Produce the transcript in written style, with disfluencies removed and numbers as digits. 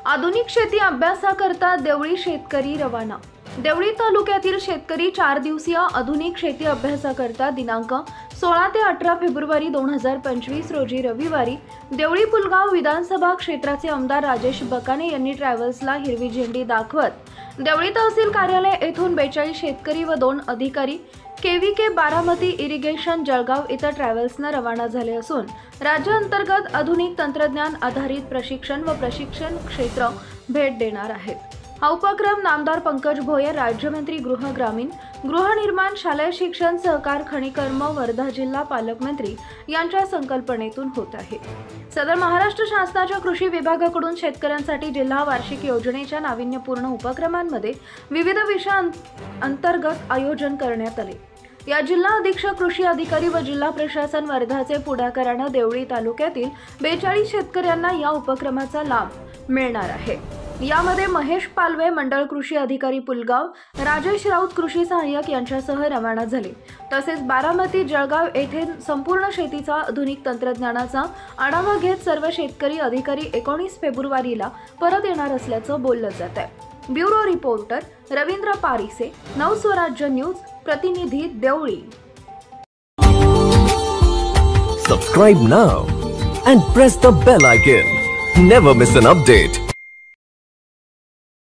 आधुनिक शेती अभ्यासाकरता देवळी शेतकरी रवाना। देवळी तालुक्यातील शेतकरी 4 दिवसीय आधुनिक शेती अभ्यासाकरता दिनांक 16 ते 18 फेब्रुवारी 2025 रोजी रविवारी देवळी पुलगाव विधानसभा क्षेत्राचे आमदार राजेश बकाने यांनी ट्रॅव्हल्सला हिरवी झेंडी दाखवत देवळी तहसील कार्यालय येथून 42 शेतकरी व 2 अधिकारी केवीके बारामती इरिगेशन जळगाव इथं ट्रॅव्हल्सने रवाना झाले असून राज्य अंतर्गत आधुनिक तंत्रज्ञान आधारित प्रशिक्षण व प्रशिक्षण क्षेत्र भेट देणार आहेत। हा उपक्रम नामदार पंकज भोयर, राज्यमंत्री गृह ग्रामीण गृहनिर्माण शालेय शिक्षण सहकार खनिकर्म वर्धा जिल्हा पालकमंत्री यांच्या संकल्पनेतून होत आहे। सदर महाराष्ट्र शासनाच्या कृषी विभागाकडून शेतकऱ्यांसाठी जिल्हा वार्षिक योजनेच्या नाविन्यपूर्ण उपक्रमांमध्ये विविध विषयांतर्गत आयोजन करण्यात आले। या जिल्हा अधीक्षक कृषी अधिकारी व जिल्हा प्रशासन वर्धाचे पुढाकाराने देवळी तालुक्यातील 42 शेतकऱ्यांना या उपक्रमाचा लाभ मिळणार आहे। यामध्ये महेश पालवे मंडळ कृषी अधिकारी पुलगाव, राजेश राऊत कृषी सहाय्यक यांच्यासह रवाना झाले। तसेच बारामती जळगाव येथे संपूर्ण शेतीचा आधुनिक तंत्रज्ञानाचा आढावा घेत सर्व शेतकरी अधिकारी 19 फेब्रुवारीला परत येणार असल्याचं बोललं जात आहे। Bureau reporter Ravindra Parise, Navswarajya news, प्रतिनिधी Deoli. Subscribe now and press the bell icon. Never miss an update.